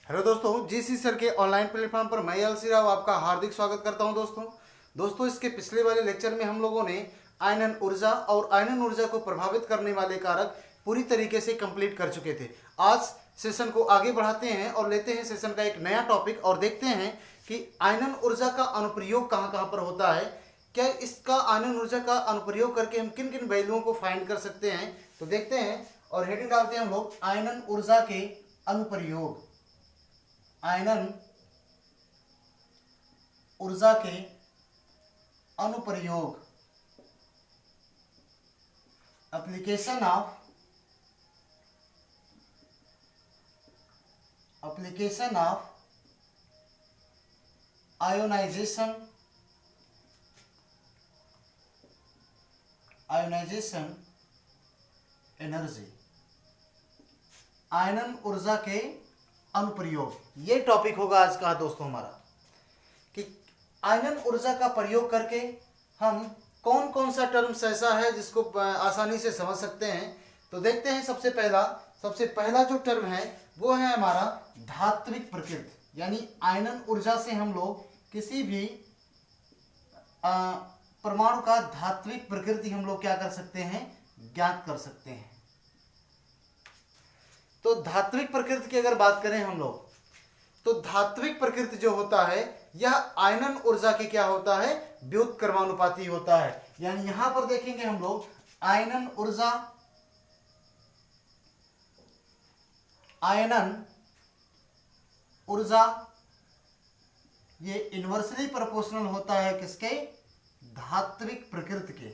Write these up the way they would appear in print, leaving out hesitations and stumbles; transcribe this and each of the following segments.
Hello दोस्तों, GC sir के online platform पर मैं अलसी राव आपका हार्दिक स्वागत करता हूं। दोस्तों इसके पिछले वाले लेक्चर में हम लोगों ने आयनन ऊर्जा और आयनन ऊर्जा को प्रभावित करने वाले कारक पूरी तरीके से कंप्लीट कर चुके थे। आज सेशन को आगे बढ़ाते हैं और लेते हैं सेशन का एक नया टॉपिक और देखते हैं कि आयनन ऊर्जा का अनुप्रयोग कहाँ कहाँ पर होता है, क्या इसका आयनन ऊर्जा का अनुप्रयोग करके हम किन किन वैल्यूओं को फाइंड कर सकते हैं। तो देखते हैं और हेडिंग डालते हैं हम लोग आयनन ऊर्जा के अनुप्रयोग। आयनन ऊर्जा के अनुप्रयोग, एप्लीकेशन ऑफ आयोनाइजेशन एनर्जी। आयनन ऊर्जा के अनुप्रयोग, ये टॉपिक होगा आज का दोस्तों हमारा, कि आयनन ऊर्जा का प्रयोग करके हम कौन कौन सा टर्म्स ऐसा है जिसको आसानी से समझ सकते हैं। तो देखते हैं सबसे पहला जो टर्म है वो है हमारा धात्विक प्रकृति। यानी आयनन ऊर्जा से हम लोग किसी भी परमाणु का धात्विक प्रकृति हम लोग क्या कर सकते हैं, ज्ञात कर सकते हैं। तो धात्विक प्रकृति की अगर बात करें हम लोग, तो धात्विक प्रकृति जो होता है यह आयनन ऊर्जा के क्या होता है, व्युत्क्रमानुपाती होता है। यानी यहां पर देखेंगे हम लोग आयनन ऊर्जा ये इन्वर्सली प्रोपोर्शनल होता है किसके, धात्विक प्रकृति के।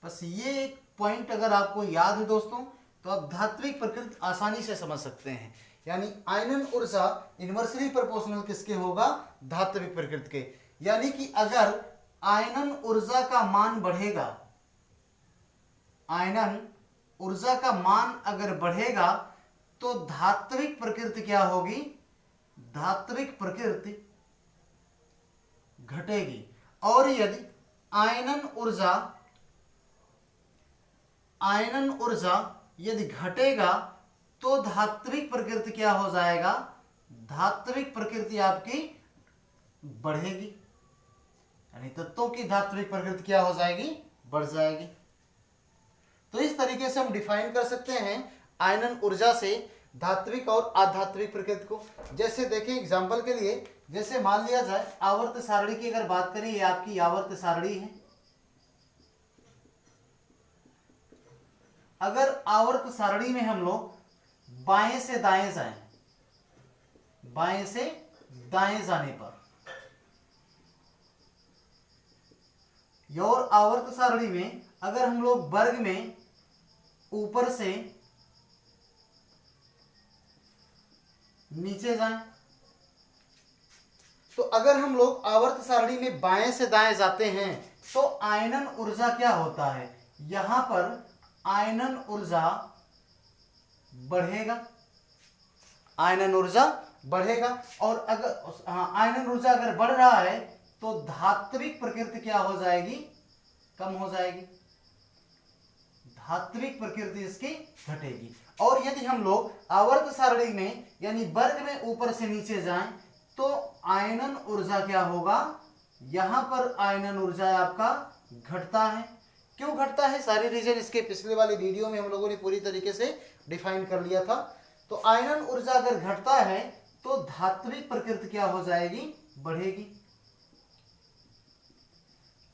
बस ये एक पॉइंट अगर आपको याद है दोस्तों, तो आप धात्विक प्रकृति आसानी से समझ सकते हैं। यानी आयनन ऊर्जा इन्वर्सली प्रोपोर्शनल किसके होगा, धात्विक प्रकृति के। यानी कि अगर आयनन ऊर्जा का मान बढ़ेगा, आयनन ऊर्जा का मान अगर बढ़ेगा तो धात्विक प्रकृति क्या होगी, धात्विक प्रकृति घटेगी। और यदि आयनन ऊर्जा यदि घटेगा तो धात्विक प्रकृति क्या हो जाएगा, धात्विक प्रकृति आपकी बढ़ेगी। यानी तत्वों की धात्विक प्रकृति क्या हो जाएगी, बढ़ जाएगी। तो इस तरीके से हम डिफाइन कर सकते हैं आयनन ऊर्जा से धात्विक और अधात्विक प्रकृति को। जैसे देखें एग्जांपल के लिए, जैसे मान लिया जाए आवर्त सारणी की अगर बात करें, ये आपकी आवर्त सारणी है। अगर आवर्त सारणी में हम लोग बाएं से दाएं जाएं, बाएं से दाएं जाने पर, और आवर्त सारणी में अगर हम लोग वर्ग में ऊपर से नीचे जाएं, तो अगर हम लोग आवर्त सारणी में बाएं से दाएं जाते हैं तो आयनन ऊर्जा क्या होता है, यहां पर आयनन ऊर्जा बढ़ेगा, आयनन ऊर्जा बढ़ेगा। और अगर आयनन ऊर्जा अगर बढ़ रहा है तो धात्विक प्रकृति क्या हो जाएगी, कम हो जाएगी, धात्विक प्रकृति इसकी घटेगी। और यदि हम लोग आवर्त सारणी में यानी वर्ग में ऊपर से नीचे जाएं तो आयनन ऊर्जा क्या होगा, यहां पर आयनन ऊर्जा आपका घटता है। क्यों घटता है, सारी रीजन इसके पिछले वाले वीडियो में हम लोगों ने पूरी तरीके से डिफाइन कर लिया था। तो आयनन ऊर्जा अगर घटता है तो धात्विक प्रकृति क्या हो जाएगी, बढ़ेगी,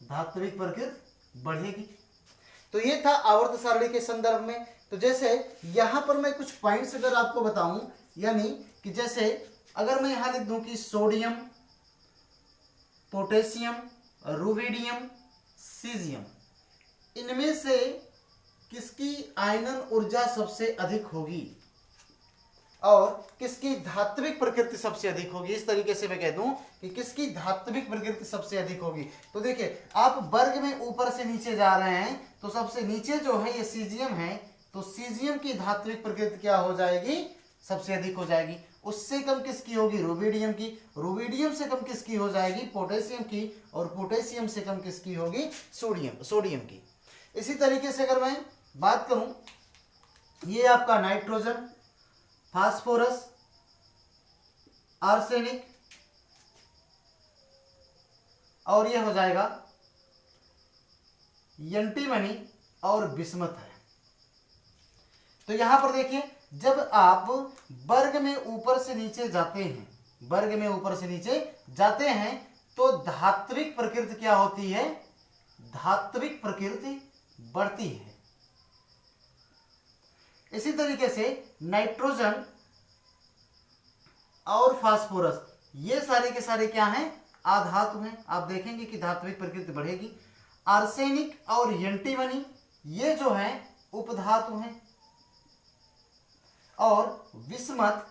धात्विक प्रकृति बढ़ेगी। तो ये था आवर्त सारणी के संदर्भ में। तो जैसे यहां पर मैं कुछ पॉइंट्स अगर आपको बताऊं, यानी कि जैसे अगर मैं यहां लिख दूं कि सोडियम, पोटेशियम, रुबिडियम, सीजियम, इनमें से किसकी आयनन ऊर्जा सबसे अधिक होगी और किसकी धात्विक प्रकृति सबसे अधिक होगी। इस तरीके से मैं कह दूं कि किसकी धात्विक प्रकृति सबसे अधिक होगी। तो देखिए आप वर्ग में ऊपर से नीचे जा रहे हैं तो सबसे नीचे जो है ये सीजियम है, तो सीजियम की धात्विक प्रकृति क्या हो जाएगी, सबसे अधिक हो जाएगी। उससे कम किसकी होगी, रुबिडियम की। रुबिडियम से कम किसकी हो जाएगी, पोटेशियम की। और पोटेशियम से कम किसकी होगी, सोडियम की। इसी तरीके से अगर मैं बात करूं ये आपका नाइट्रोजन, फास्फोरस, आर्सेनिक, और ये हो जाएगा एंटीमनी और बिस्मथ है। तो यहां पर देखिए, जब आप वर्ग में ऊपर से नीचे जाते हैं, वर्ग में ऊपर से नीचे जाते हैं, तो धात्विक प्रकृति क्या होती है? धात्विक प्रकृति बढ़ती है। इसी तरीके से नाइट्रोजन और फास्फोरस, ये सारे के सारे क्या हैं? आधातु हैं। आप देखेंगे कि धात्विक प्रकृति बढ़ेगी। आर्सेनिक और एंटीमनी, ये जो है उपधातु हैं। और बिस्मथ,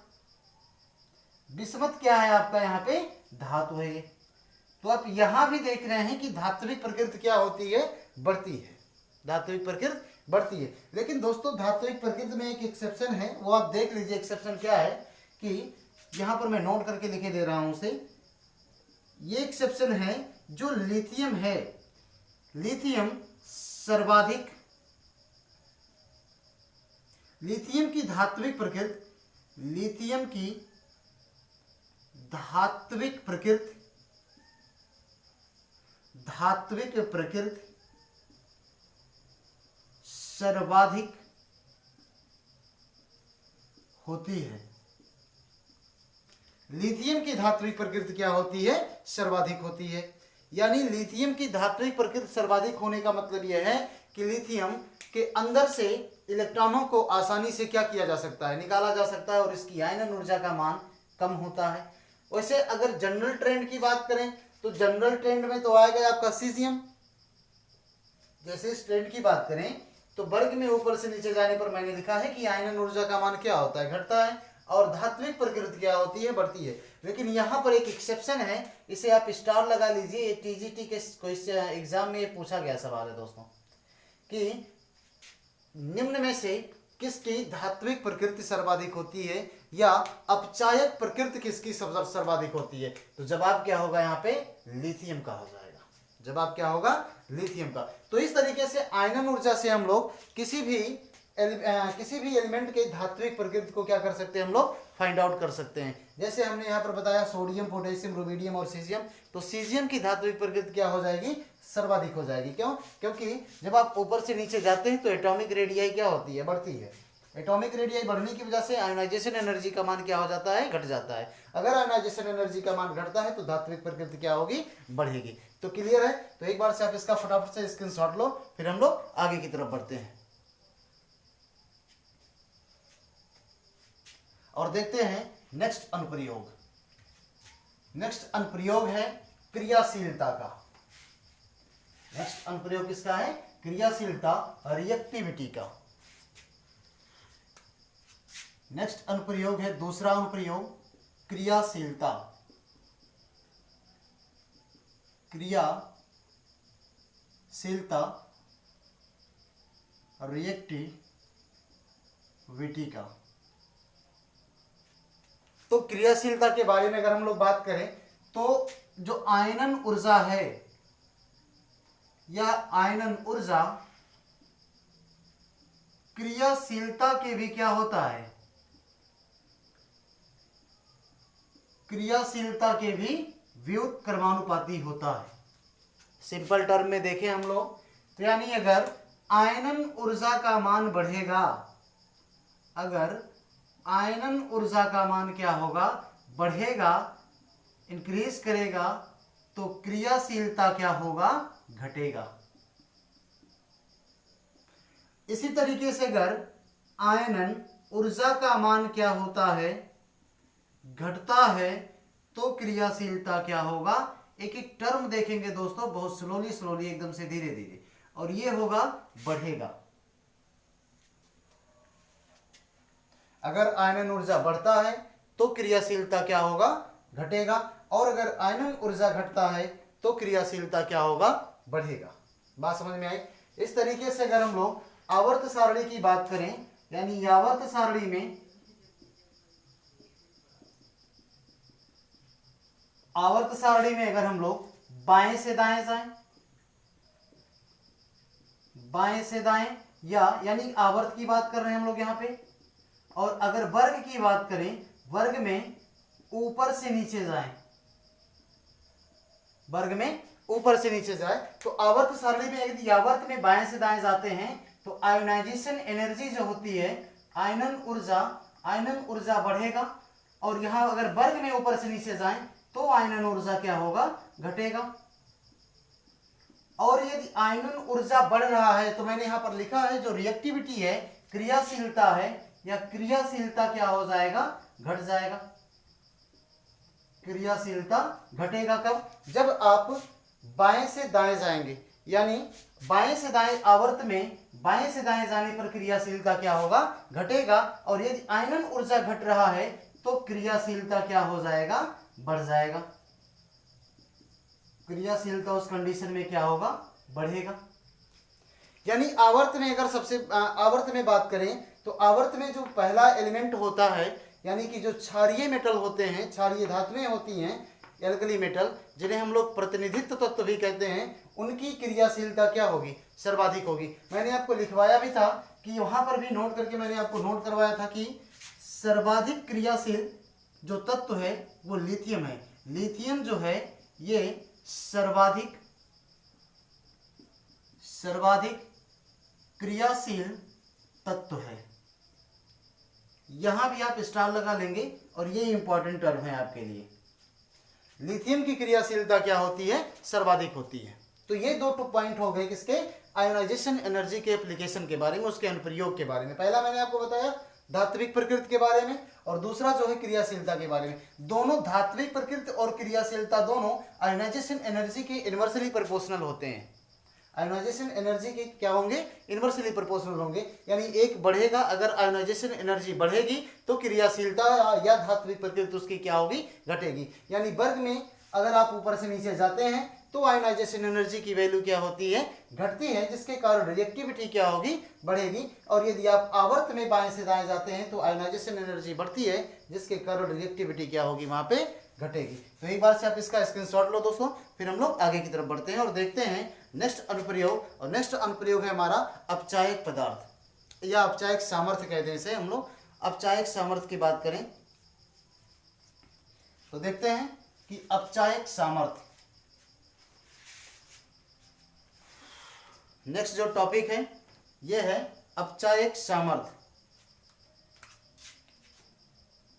बिस्मथ क्या है आपका? यहाँ पे धातु है ये। तो आप यहां भी देख रहे हैं कि धात्विक प्रकृति क्या होती है? बढ़ती है। धात्विक प्रकृति बढ़ती है। लेकिन दोस्तों, धात्विक प्रकृति में एक एक्सेप्शन है, वो आप देख लीजिए। एक्सेप्शन क्या है कि यहां पर मैं नोट करके लिखे दे रहा हूं उसे। ये एक्सेप्शन है जो लिथियम है, लिथियम सर्वाधिक, लिथियम की धात्विक प्रकृति, लिथियम की धात्विक प्रकृति, धात्विक प्रकृति सर्वाधिक होती है। लिथियम की धात्विक प्रकृति क्या होती है? सर्वाधिक होती है। यानी लिथियम की धात्विक प्रकृति सर्वाधिक होने का मतलब यह है कि लिथियम के अंदर से इलेक्ट्रॉनों को आसानी से क्या किया जा सकता है? निकाला जा सकता है, और इसकी आयनन ऊर्जा का मान कम होता है। वैसे अगर जनरल ट्रेंड की बात करें तो जनरल ट्रेंड में तो आएगा आपका सीजियम। जैसे इस ट्रेंड की बात करें तो वर्ग में ऊपर से नीचे जाने पर मैंने लिखा है कि आयनन ऊर्जा का मान क्या होता है? घटता है। और धात्विक प्रकृति क्या होती है? बढ़ती है। लेकिन यहाँ पर एक एक्सेप्शन है, इसे आप स्टार लगा लीजिए। ये टीजीटी के क्वेश्चन एग्जाम में पूछा गया सवाल है दोस्तों, कि निम्न में से किसकी धात्विक प्रकृति सर्वाधिक होती है, या अपचायक प्रकृति किसकी सर्वाधिक होती है? तो जवाब क्या होगा? यहाँ पे लिथियम का हो जाएगा। जवाब क्या होगा? लिथियम का। तो इस तरीके से आयनन ऊर्जा से हम लोग किसी भी एलिमेंट के धात्विक प्रकृति को क्या कर सकते हैं? हम लोग फाइंड आउट कर सकते हैं। जैसे हमने यहाँ पर बताया सोडियम, पोटेशियम, रुबिडियम और सीजियम। तो सीजियम की धात्विक प्रकृति क्या हो जाएगी? सर्वाधिक हो जाएगी। क्यों? क्योंकि जब आप ऊपर से नीचे जाते हैं तो एटॉमिक रेडियाई क्या होती है? बढ़ती है। एटॉमिक रेडियाई बढ़ने की वजह से आयोनाइजेशन एनर्जी का मान क्या हो जाता है? घट जाता है। अगर आयोनाइजेशन एनर्जी का मान घटता है तो धात्विक प्रकृति क्या होगी? बढ़ेगी। तो क्लियर है? तो एक बार से आप इसका फटाफट से स्क्रीनशॉट लो, फिर हम लोग आगे की तरफ बढ़ते हैं और देखते हैं नेक्स्ट अनुप्रयोग। नेक्स्ट अनुप्रयोग है क्रियाशीलता का। नेक्स्ट अनुप्रयोग किसका है? क्रियाशीलता, रिएक्टिविटी का। नेक्स्ट अनुप्रयोग है दूसरा अनुप्रयोग, क्रियाशीलता, क्रियाशीलता रिएक्टिविटी का। तो क्रियाशीलता के बारे में अगर हम लोग बात करें तो जो आयनन ऊर्जा है, या आयनन ऊर्जा क्रियाशीलता के भी क्या होता है? क्रियाशीलता के भी व्युत्क्रमानुपाती होता है। सिंपल टर्म में देखें हम लोग तो यानी अगर आयनन ऊर्जा का मान बढ़ेगा, अगर आयनन ऊर्जा का मान क्या होगा? बढ़ेगा, इंक्रीज करेगा, तो क्रियाशीलता क्या होगा? घटेगा। इसी तरीके से अगर आयनन ऊर्जा का मान क्या होता है? घटता है, तो क्रियाशीलता क्या होगा? एक एक टर्म देखेंगे दोस्तों, बहुत स्लोली स्लोली, एकदम से धीरे धीरे, और ये होगा बढ़ेगा। अगर आयनन ऊर्जा बढ़ता है तो क्रियाशीलता क्या होगा? घटेगा, और अगर आयनन ऊर्जा घटता है तो क्रियाशीलता क्या होगा? बढ़ेगा। बात समझ में आई? इस तरीके से अगर हम लोग आवर्त सारणी की बात करें, यानी आवर्त सारणी में अगर हम लोग बाएं से दाएं जाएं, बाएं से दाएं, यानी आवर्त की बात कर रहे हैं हम लोग यहाँ पे। और अगर वर्ग की बात करें, वर्ग में ऊपर से नीचे जाएं, वर्ग में ऊपर से नीचे जाए तो आवर्त सारणी में यदि आवर्त में बाएं से दाएं जाते हैं तो आयोनाइजेशन एनर्जी जो होती है, आयनन ऊर्जा बढ़ेगा। और यहां अगर वर्ग में ऊपर से नीचे जाएं तो आयनन ऊर्जा क्या होगा, घटेगा। और यदि आयनन ऊर्जा बढ़ रहा है तो मैंने यहां पर लिखा है जो रिएक्टिविटी है, क्रियाशीलता है, या क्रियाशीलता क्या हो जाएगा, घट जाएगा। क्रियाशीलता घटेगा कब, जब आप बाएं से दाएं जाएंगे, यानी बाएं से दाएं आवर्त में बाएं से दाएं जाने पर क्रियाशीलता क्या होगा, घटेगा। और यदि आयनन ऊर्जा घट रहा है तो क्रियाशीलता क्या हो जाएगा, बढ़ जाएगा। क्रियाशीलता उस कंडीशन में क्या होगा, बढ़ेगा। यानी आवर्त में अगर आवर्त में बात करें तो आवर्त में जो पहला एलिमेंट होता है, यानी कि जो क्षारीय मेटल होते हैं, क्षारीय धातुएं होती हैं, एल्कली मेटल, जिन्हें हम लोग प्रतिनिधित्व तत्व भी कहते हैं, उनकी क्रियाशीलता क्या होगी, सर्वाधिक होगी। मैंने आपको लिखवाया भी था कि वहां पर भी नोट करके मैंने आपको नोट करवाया था कि सर्वाधिक क्रियाशील जो तत्व है वो लिथियम है। लिथियम जो है ये सर्वाधिक क्रियाशील तत्व है। यहां भी आप स्टार लगा लेंगे और ये इंपॉर्टेंट टर्म है आपके लिए। लिथियम की क्रियाशीलता क्या होती है, सर्वाधिक होती है। तो ये दो पॉइंट हो गए किसके, आयोनाइजेशन एनर्जी के एप्लीकेशन के बारे में, उसके अनुप्रयोग के बारे में। पहला मैंने आपको बताया धात्विक प्रकृति के बारे में, और दूसरा जो है क्रियाशीलता के बारे में। दोनों धात्विक प्रकृति और क्रियाशीलता दोनों आयोनाइजेशन एनर्जी के इनवर्सली प्रोपोर्शनल होते हैं। आयोनाइजेशन एनर्जी के क्या होंगे, इनवर्सली प्रोपोर्शनल होंगे, यानी एक बढ़ेगा, अगर आयोनाइजेशन एनर्जी बढ़ेगी तो क्रियाशीलता या धात्विक प्रकृति उसकी क्या होगी, घटेगी। यानी वर्ग में अगर आप ऊपर से नीचे जाते हैं तो आयोनाइजेशन एनर्जी की वैल्यू क्या होती है, घटती है, जिसके कारण रिएक्टिविटी क्या होगी, बढ़ेगी। और यदि आप आवर्त में बाएं से दाएं जाते हैं तो आयोनाइजेशन एनर्जी बढ़ती है, जिसके कारण रिएक्टिविटी क्या होगी, वहां पे घटेगी। तो एक बार से आप इसका स्क्रीनशॉट लो दोस्तों, फिर हम लोग आगे की तरफ बढ़ते हैं और देखते हैं नेक्स्ट अनुप्रयोग। और नेक्स्ट अनुप्रयोग है हमारा अपचायक पदार्थ या अपचायक सामर्थ्य कहते हैं इसे हम लोग। अपचायक सामर्थ्य की बात करें तो देखते हैं कि अपचायक सामर्थ्य, नेक्स्ट जो टॉपिक है यह है अपचायक सामर्थ्य।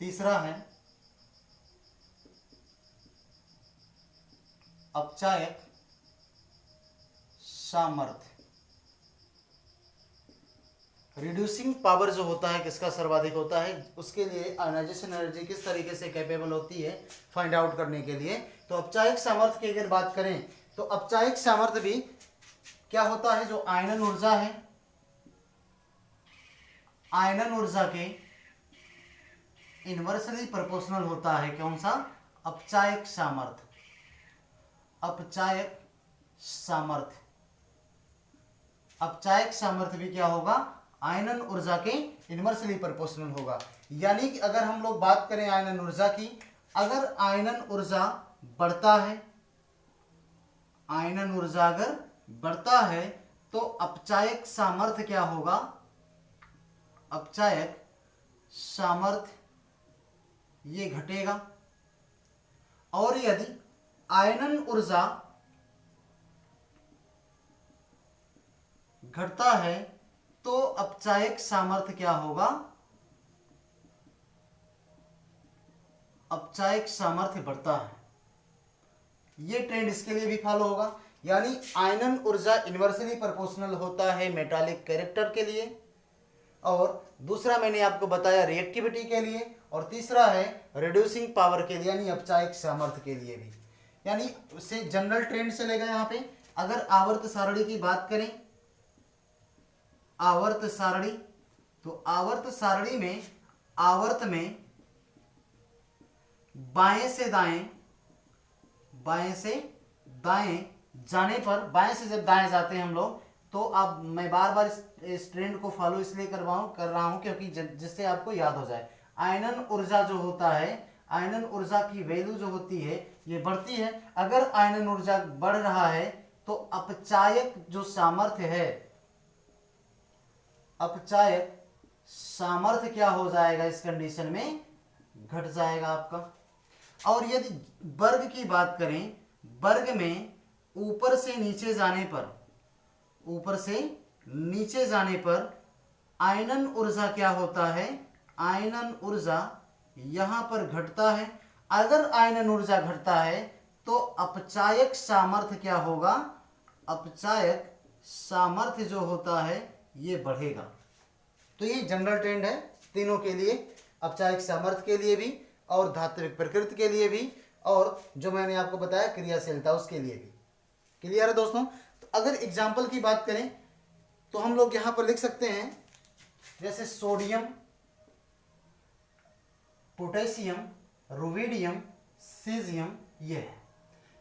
तीसरा है अपचायक सामर्थ्य। रिड्यूसिंग पावर जो होता है किसका सर्वाधिक होता है, उसके लिए आयोनाइजेशन एनर्जी किस तरीके से कैपेबल होती है फाइंड आउट करने के लिए। तो अपचायक सामर्थ्य की अगर बात करें तो अपचायक सामर्थ्य भी क्या होता है, जो आयनन ऊर्जा है, आयनन ऊर्जा के इनवर्सली प्रोपोर्शनल होता है। कौन सा, अपचायक सामर्थ्य। अपचायक सामर्थ्य, अपचायक सामर्थ्य भी क्या होगा, आयनन ऊर्जा के इनवर्सली प्रोपोर्शनल होगा। यानी कि अगर हम लोग बात करें आयनन ऊर्जा की, अगर आयनन ऊर्जा बढ़ता है, आयनन ऊर्जा अगर बढ़ता है तो अपचायक सामर्थ्य क्या होगा, अपचायक सामर्थ्य ये घटेगा। और यदि आयनन ऊर्जा घटता है तो अपचायक सामर्थ्य क्या होगा, अपचायक सामर्थ्य बढ़ता है। ये ट्रेंड इसके लिए भी फॉलो होगा। यानी आयनन ऊर्जा इनवर्सली प्रोपोर्शनल होता है मेटालिक कैरेक्टर के लिए, और दूसरा मैंने आपको बताया रिएक्टिविटी के लिए, और तीसरा है रिड्यूसिंग पावर के लिए, यानी अपचायक सामर्थ्य के लिए भी। यानी उससे जनरल ट्रेंड चलेगा। यहाँ पे अगर आवर्त सारणी की बात करें, आवर्त सारणी, तो आवर्त सारणी में आवर्त में बाएं से दाएं, बाएं से दाएं जाने पर, बाएं से जब दाएं जाते हैं हम लोग, तो अब मैं बार बार इस ट्रेंड को फॉलो इसलिए कर रहा हूं क्योंकि जिससे आपको याद हो जाए। आयनन ऊर्जा जो होता है, आयनन ऊर्जा की वैल्यू जो होती है ये बढ़ती है। अगर आयनन ऊर्जा बढ़ रहा है तो अपचायक जो सामर्थ्य है, अपचायक सामर्थ्य क्या हो जाएगा, इस कंडीशन में घट जाएगा आपका। और यदि वर्ग की बात करें, वर्ग में ऊपर से नीचे जाने पर, ऊपर से नीचे जाने पर आयनन ऊर्जा क्या होता है, आयनन ऊर्जा यहां पर घटता है। अगर आयनन ऊर्जा घटता है तो अपचायक सामर्थ्य क्या होगा, अपचायक सामर्थ्य जो होता है ये बढ़ेगा। तो ये जनरल ट्रेंड है तीनों के लिए, अपचायक सामर्थ्य के लिए भी और धात्विक प्रकृति के लिए भी, और जो मैंने आपको बताया क्रियाशीलता उसके लिए भी। क्लियर है दोस्तों। तो अगर एग्जाम्पल की बात करें तो हम लोग यहां पर लिख सकते हैं, जैसे सोडियम, पोटेशियम, रुबिडियम, सीजियम, ये है।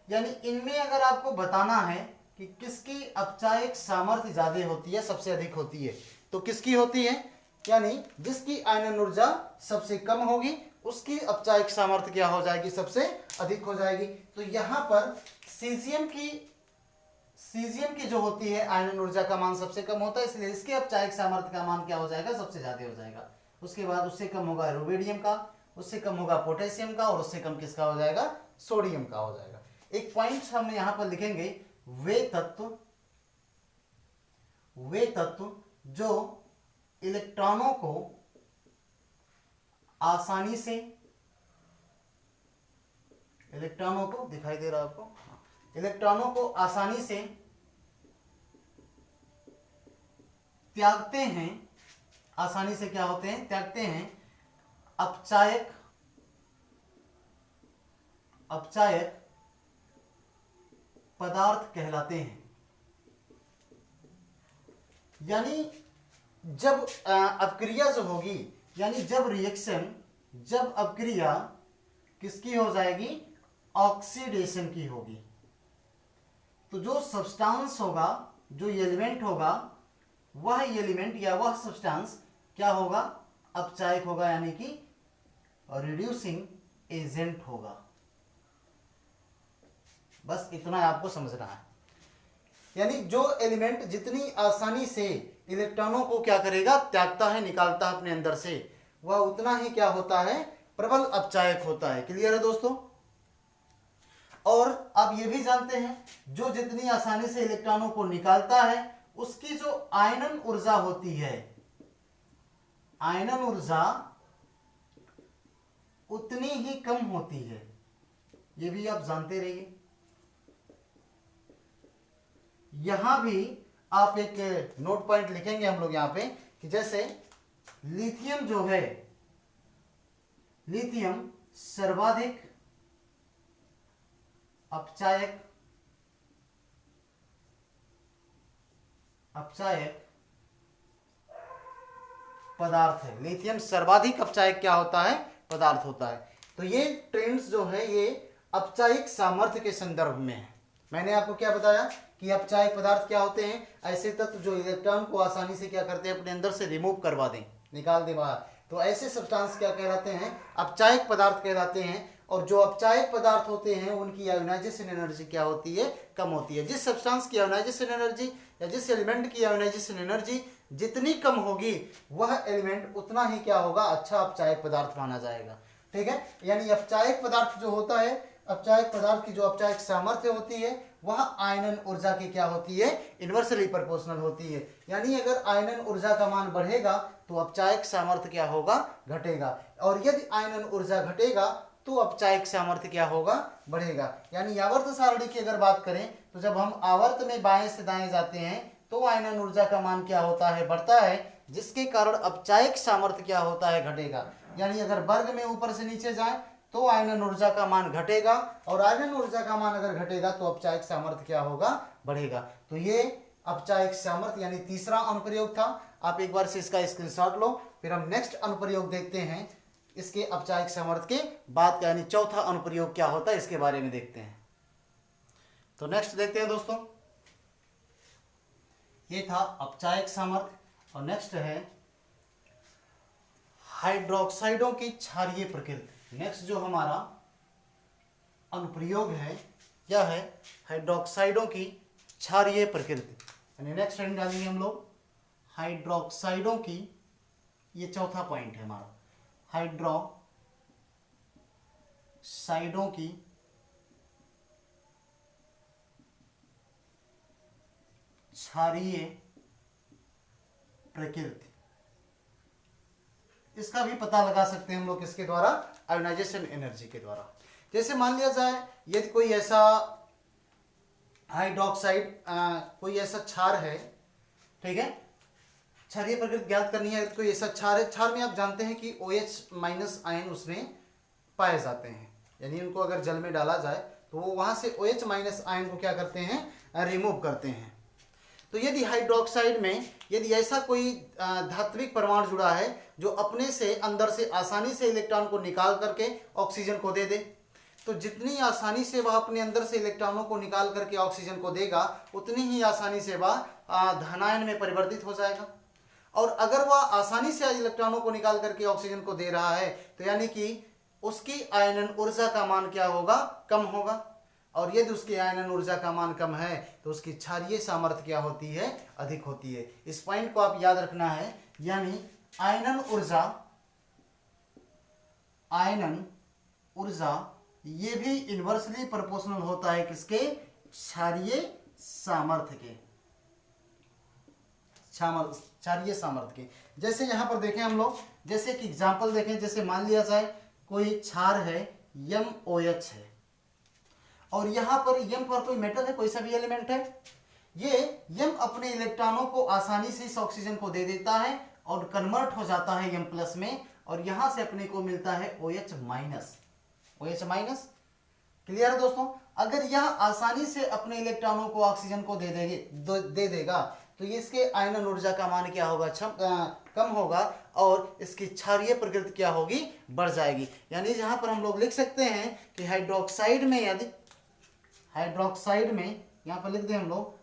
यानी इनमें अगर आपको बताना है कि किसकी अपचायक सामर्थ्य ज्यादा होती है, सबसे अधिक होती है, तो किसकी होती है, यानी जिसकी आयनन ऊर्जा सबसे कम होगी उसकी अपचायक सामर्थ्य क्या हो जाएगी, सबसे अधिक हो जाएगी। तो यहां पर सीजियम की जो होती है आयनन ऊर्जा का मान सबसे कम होता है, इसलिए इसके अपचायक सामर्थ्य का मान क्या हो जाएगा, सबसे ज्यादा हो जाएगा। उसके बाद उससे कम होगा रुबिडियम का, उससे कम होगा पोटेशियम का, और उससे कम किसका हो जाएगा, सोडियम का हो जाएगा। एक पॉइंट हम यहां पर लिखेंगे, वे तत्व जो इलेक्ट्रॉनों को आसानी से, इलेक्ट्रॉनों को दिखाई दे रहा है आपको, इलेक्ट्रॉनों को आसानी से त्यागते हैं, आसानी से क्या होते हैं, त्यागते हैं, अपचायक पदार्थ कहलाते हैं। यानी जब अपक्रिया जो होगी, यानी जब अपक्रिया किसकी हो जाएगी, ऑक्सीडेशन की होगी, तो जो सब्सटेंस होगा, जो एलिमेंट होगा, वह एलिमेंट या वह सब्सटेंस क्या होगा, अपचायक होगा, यानी कि रिड्यूसिंग एजेंट होगा। बस इतना आपको समझना है। यानी जो एलिमेंट जितनी आसानी से इलेक्ट्रॉनों को क्या करेगा, त्यागता है, निकालता है अपने अंदर से, वह उतना ही क्या होता है, प्रबल अपचायक होता है। क्लियर है दोस्तों। और आप ये भी जानते हैं, जो जितनी आसानी से इलेक्ट्रॉनों को निकालता है उसकी जो आयनन ऊर्जा होती है, आयनन ऊर्जा उतनी ही कम होती है, ये भी आप जानते रहिए। यहां भी आप एक नोट पॉइंट लिखेंगे हम लोग यहां पे, कि जैसे लिथियम जो है, लिथियम सर्वाधिक अपचायक पदार्थ है। लिथियम सर्वाधिक अपचायक क्या होता है, पदार्थ होता है। तो ये ट्रेंड्स जो है ये अपचायक सामर्थ्य के संदर्भ में है। मैंने आपको क्या बताया कि अपचायक पदार्थ क्या होते हैं, ऐसे तत्व जो इलेक्ट्रॉन को आसानी से क्या करते हैं, अपने अंदर से रिमूव करवा दें, निकाल दें बाहर। तो ऐसे सब्सटेंस क्या कहलाते हैं, अपचायक पदार्थ कहलाते हैं। और जो अपचायक पदार्थ होते हैं उनकी आयोनाइजेशन एनर्जी क्या होती है, कम होती है। जिस सब्सटेंस की आयोनाइजेशन एनर्जी या जिस एलिमेंट की आयोनाइजेशन एनर्जी जितनी कम होगी, वह एलिमेंट उतना ही क्या होगा, अच्छा अपचायक पदार्थ माना जाएगा। ठीक है। यानी अपचायक पदार्थ जो होता है, अपचायक पदार्थ की जो अपचायक सामर्थ्य होती है वह आयनन ऊर्जा की क्या होती है, इन्वर्सली प्रोपोर्शनल होती है। यानी अगर आयनन ऊर्जा का मान बढ़ेगा तो अपचायक सामर्थ्य क्या होगा, घटेगा। और यदि आयनन ऊर्जा घटेगा तो अपचायक सामर्थ्य क्या होगा, बढ़ेगा। यानी आवर्त सारणी की अगर बात करें तो जब हम आवर्त में बाएं से दाएं जाते हैं तो आयनन ऊर्जा का मान क्या होता है, बढ़ता है, जिसके कारण अपचायक सामर्थ्य क्या होता है, घटेगा। यानी अगर वर्ग में ऊपर से नीचे जाए तो आयनन ऊर्जा का मान घटेगा, और आयनन ऊर्जा का मान अगर घटेगा तो अपचायक सामर्थ्य क्या होगा, बढ़ेगा। तो ये अपचायक सामर्थ्य यानी तीसरा अनुप्रयोग था। आप एक बार से इसका स्क्रीनशॉट लो, फिर हम नेक्स्ट अनुप्रयोग देखते हैं। इसके अपचायक सामर्थ्य के बाद का यानी चौथा अनुप्रयोग क्या होता है, इसके बारे में देखते हैं। तो नेक्स्ट देखते हैं दोस्तों, ये था अपचायक सामर्थ्य। और नेक्स्ट है हाइड्रोक्साइडों की क्षारीय प्रकृति। नेक्स्ट जो हमारा अनुप्रयोग है यह है हाइड्रोक्साइडों की क्षारीय प्रकृति। यानी नेक्स्ट हेडिंग डालेंगे हम लोग हाइड्रोक्साइडों की, ये चौथा पॉइंट है हमारा, हाइड्रोक्साइडों की क्षारीय प्रकृति, इसका भी पता लगा सकते हैं हम लोग किसके द्वारा, आयोनाइजेशन एनर्जी के द्वारा। जैसे मान लिया जाए यदि कोई ऐसा हाइड्रोक्साइड कोई ऐसा क्षार है, ठीक है, क्षारीय प्रकृति ज्ञात करनी है, कोई ऐसा क्षार है, क्षार में आप जानते हैं कि OH- आयन उसमें पाए जाते हैं, यानी उनको अगर जल में डाला जाए तो वो वहां से OH- आयन को क्या करते हैं, रिमूव करते हैं। तो यदि हाइड्रोक्साइड में यदि ऐसा कोई धात्विक परमाणु जुड़ा है जो अपने से अंदर से आसानी से इलेक्ट्रॉन को निकाल करके ऑक्सीजन को दे दे, तो जितनी आसानी से वह अपने अंदर से इलेक्ट्रॉनों को निकाल करके ऑक्सीजन को देगा, उतनी ही आसानी से वह धनायन में परिवर्तित हो जाएगा। और अगर वह आसानी से इलेक्ट्रॉनों को निकाल करके ऑक्सीजन को दे रहा है, तो यानी कि उसकी आयनन ऊर्जा का मान क्या होगा, कम होगा। और यदि उसकी आयनन ऊर्जा का मान कम है तो उसकी क्षारीय सामर्थ्य क्या होती है, अधिक होती है। इस पॉइंट को आप याद रखना है, यानी आयनन ऊर्जा ये भी इन्वर्सली प्रोपोर्शनल होता है किसके, क्षारीय सामर्थ्य के, क्षारीय सामर्थ्य के। जैसे यहां पर देखें हम लोग, जैसे कि एग्जांपल देखें, जैसे मान लिया जाए कोई क्षार है MOH है, और यहां पर M पर कोई मेटल है, कोई सा भी एलिमेंट है, ये M अपने इलेक्ट्रॉनों को आसानी से इस ऑक्सीजन को दे देता है और कन्वर्ट हो जाता है M+ में, और यहां से अपने को मिलता है OH-। क्लियर है दोस्तों। अगर यह आसानी से अपने इलेक्ट्रॉनों को ऑक्सीजन को दे देगा तो ये इसके आयनन ऊर्जा का मान क्या होगा, कम होगा, और इसकी क्षारीय प्रकृति क्या होगी, बढ़ जाएगी। यानी जहां पर हम लोग लिख सकते हैं कि हाइड्रोक्साइड में यदि यहां पर लिख दें हम लोग,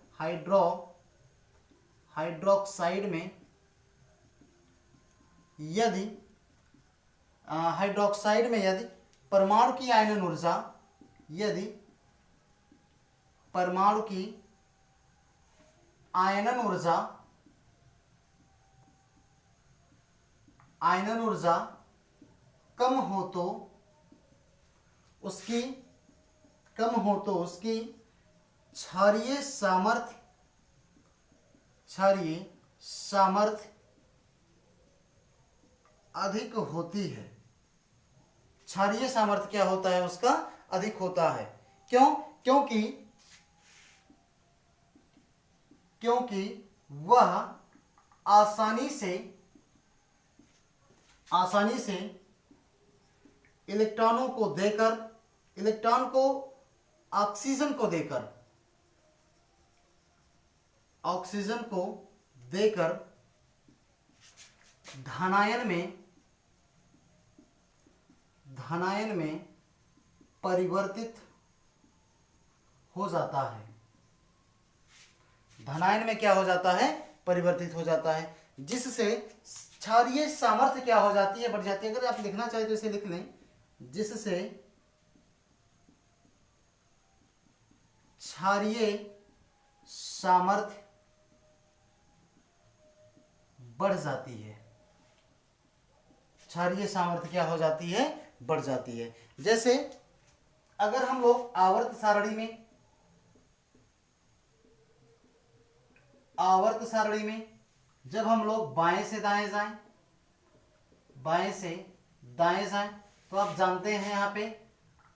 हाइड्रोक्साइड में यदि परमाणु की आयनन ऊर्जा, यदि परमाणु की आयनन ऊर्जा कम हो तो उसकी क्षारीय सामर्थ्य अधिक होती है। क्षारीय सामर्थ्य क्या होता है, उसका अधिक होता है। क्यों? क्योंकि वह आसानी से इलेक्ट्रॉनों को देकर, इलेक्ट्रॉन को ऑक्सीजन को देकर धनायन में परिवर्तित हो जाता है। धनायन में क्या हो जाता है, परिवर्तित हो जाता है, जिससे क्षारीय सामर्थ्य क्या हो जाती है, बढ़ जाती है। अगर आप लिखना चाहे तो इसे लिख लें, जिससे क्षारीय सामर्थ्य बढ़ जाती है। क्षारीय सामर्थ्य क्या हो जाती है, बढ़ जाती है। जैसे अगर हम लोग आवर्त सारणी में जब हम लोग बाएं से दाएं जाएं तो आप जानते हैं यहां पे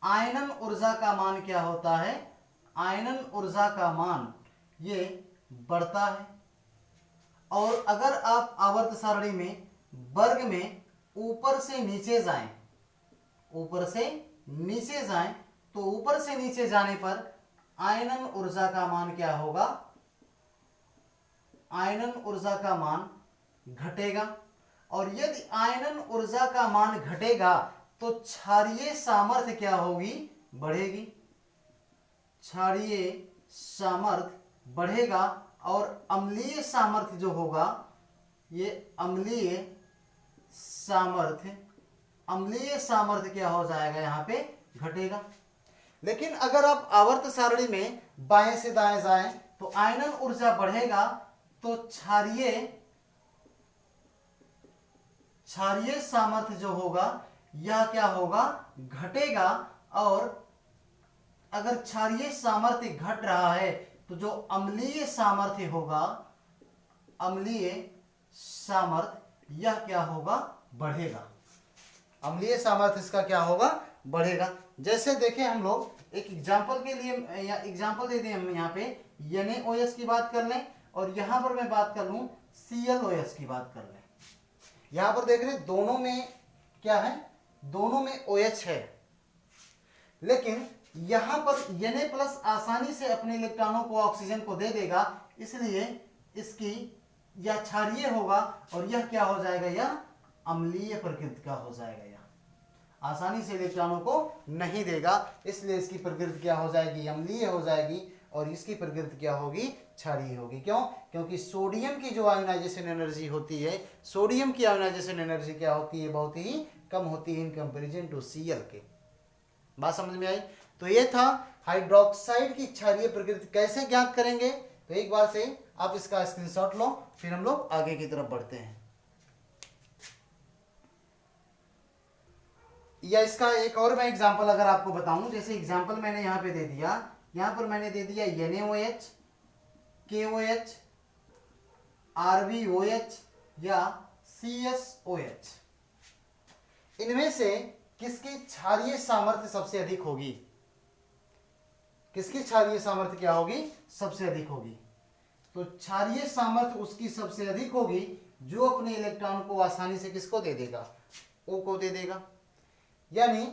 आयनन ऊर्जा का मान क्या होता है, आयनन ऊर्जा का मान ये बढ़ता है। और अगर आप आवर्त सारणी में वर्ग में ऊपर से नीचे जाएं तो ऊपर से नीचे जाने पर आयनन ऊर्जा का मान क्या होगा, आयनन ऊर्जा का मान घटेगा। और यदि आयनन ऊर्जा का मान घटेगा तो क्षारीय सामर्थ्य क्या होगी, बढ़ेगी। क्षारीय सामर्थ्य बढ़ेगा और अम्लीय सामर्थ्य जो होगा, ये अम्लीय सामर्थ्य क्या हो जाएगा, यहाँ पे घटेगा। लेकिन अगर आप आवर्त सारणी में बाएं से दाएं जाएं तो आयनन ऊर्जा बढ़ेगा तो क्षारीय क्षारीय सामर्थ्य जो होगा यह क्या होगा, घटेगा। और अगर क्षारीय सामर्थ्य घट रहा है तो जो अम्लीय सामर्थ्य होगा, अम्लीय सामर्थ्य यह क्या होगा, बढ़ेगा। अम्लीय सामर्थ्य इसका क्या होगा, बढ़ेगा। जैसे देखें हम लोग एक एग्जांपल के लिए या एग्जांपल दे दें, हम यहाँ पे NaOH की बात कर लें और यहाँ पर मैं बात कर लूँ ClOH की बात कर लें। यहाँ पर देख रहे हैं दोनों में क्या है, दोनों में OH है, लेकिन यहाँ पर Na+ आसानी से अपने इलेक्ट्रॉनों को ऑक्सीजन को दे देगा, इसलिए इसकी यह क्षारीय होगा और यह क्या हो जाएगा, यह अम्लीय प्रकृति का हो जाएगा। यह आसानी से इलेक्ट्रॉनों को नहीं देगा, इसलिए इसकी प्रकृति क्या हो जाएगी, अम्लीय हो जाएगी और इसकी प्रकृति क्या होगी, क्षारीय होगी। क्यों? क्योंकि सोडियम की जो आयोनाइजेशन एनर्जी होती है, सोडियम की आयोनाइजेशन एनर्जी क्या होती है, बहुत ही कम होती है इन कंपेरिजन टू Cl के। बात समझ में आई? तो ये था हाइड्रोक्साइड की क्षारीय प्रकृति कैसे ज्ञात करेंगे। तो एक बार से आप इसका स्क्रीनशॉट लो, फिर हम लोग आगे की तरफ बढ़ते हैं। या इसका एक और मैं एग्जांपल अगर आपको बताऊं, जैसे एग्जांपल मैंने यहां पे दे दिया, यहां पर मैंने दे दिया NaOH, KOH, RbOH या CSOH। इनमें से किसकी क्षारीय सामर्थ्य सबसे अधिक होगी, किसकी क्षारीय सामर्थ्य क्या होगी, सबसे अधिक होगी। तो क्षारीय सामर्थ्य उसकी सबसे अधिक होगी जो अपने इलेक्ट्रॉन को आसानी से किसको दे देगा, O को दे देगा। यानी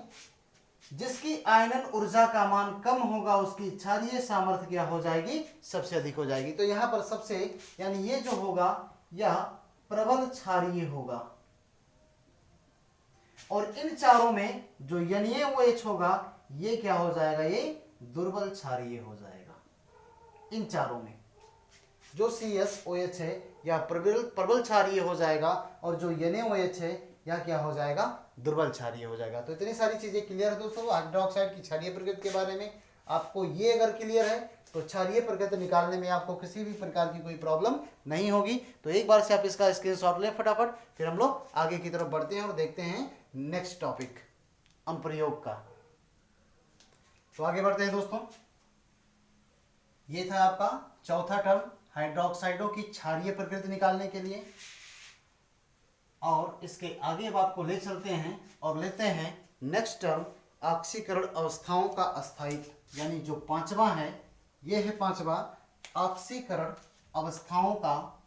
जिसकी आयनन ऊर्जा का मान कम होगा उसकी क्षारीय सामर्थ्य क्या हो जाएगी, सबसे अधिक हो जाएगी। तो यहां पर सबसे, यानी ये जो होगा यह प्रबल क्षारीय होगा और इन चारों में जो NaOH होगा ये क्या हो जाएगा, ये दुर्बल क्षारीय हो जाएगा। इन चारों में जो CSOH है या प्रबल क्षारीय हो जाएगा और जो NaOH है या क्या हो जाएगा, दुर्बल क्षारीय हो जाएगा। तो इतनी सारी चीजें क्लियर है दोस्तों हाइड्रोक्साइड की क्षारीय प्रकृति के बारे में। आपको ये अगर क्लियर है तो क्षारीय प्रकृति निकालने में आपको किसी भी प्रकार की कोई प्रॉब्लम नहीं होगी। तो एक बार से आप इसका स्क्रीनशॉट लें फटाफट, फिर हम लोग आगे की तरफ बढ़ते हैं और देखते हैं नेक्स्ट टॉपिक अनुप्रयोग का। तो आगे बढ़ते हैं दोस्तों। ये था आपका चौथा टर्म हाइड्रोक्साइडों की क्षारीय प्रकृति निकालने के लिए। और इसके आगे अब आपको ले चलते हैं और लेते हैं नेक्स्ट टर्म ऑक्सीकरण अवस्थाओं का अस्थायित्व, यानी जो पांचवा है, ये है पांचवा ऑक्सीकरण अवस्थाओं का,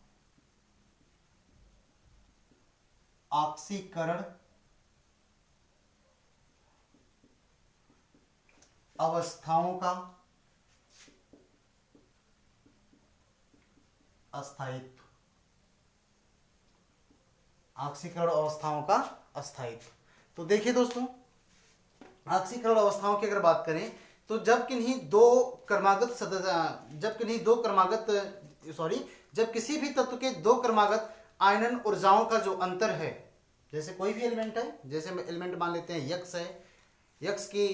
ऑक्सीकरण अवस्थाओं का अस्थायित्व, ऑक्सीकरण अवस्थाओं का अस्थायित्व। तो देखिए दोस्तों, ऑक्सीकरण अवस्थाओं की अगर बात करें तो जब किसी भी तत्व के दो क्रमागत आयनन ऊर्जाओं का जो अंतर है, जैसे कोई भी एलिमेंट है, जैसे एलिमेंट मान लेते हैं यक्स है, यक्स की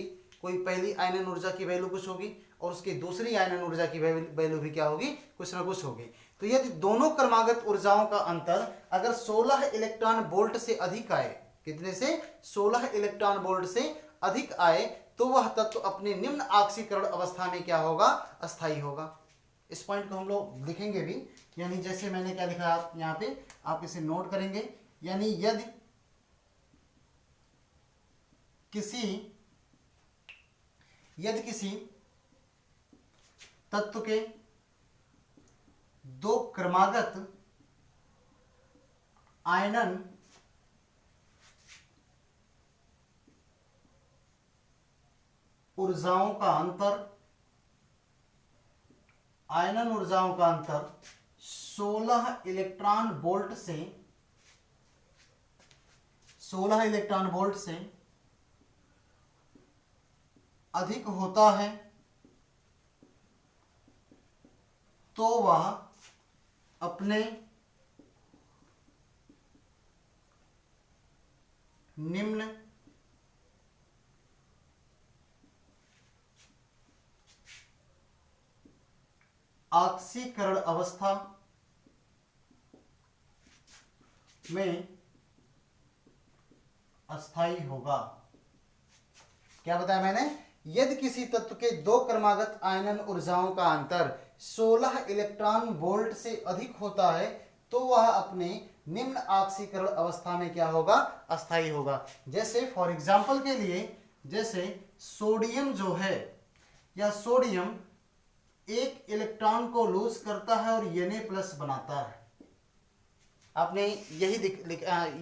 कोई पहली आयनन ऊर्जा की वैल्यू कुछ होगी और उसकी दूसरी आयनन ऊर्जा की वैल्यू भी क्या होगी, कुछ ना कुछ होगी। तो यदि दोनों क्रमागत ऊर्जाओं का अंतर अगर 16 इलेक्ट्रॉन वोल्ट से अधिक आए, कितने से, 16 इलेक्ट्रॉन वोल्ट से अधिक आए, तो वह तत्व अपने निम्न ऑक्सीकरण अवस्था में क्या होगा, अस्थायी होगा। इस पॉइंट को हम लोग लिखेंगे भी, यानी जैसे मैंने क्या लिखा आप यहाँ पे, आप इसे नोट करेंगे। यानी यदि किसी तत्व के दो क्रमागत आयनन ऊर्जाओं का अंतर 16 इलेक्ट्रॉन वोल्ट से अधिक होता है, तो वह अपने निम्न ऑक्सीकरण अवस्था में अस्थाई होगा। क्या बताया मैंने? यदि किसी तत्व के दो क्रमागत आयनन ऊर्जाओं का अंतर 16 इलेक्ट्रॉन वोल्ट से अधिक होता है तो वह अपने निम्न ऑक्सीकरण अवस्था में क्या होगा? अस्थाई होगा। जैसे फॉर एग्जांपल के लिए, जैसे सोडियम जो है, या सोडियम एक इलेक्ट्रॉन को लूज करता है और Na+ बनाता है। आपने यही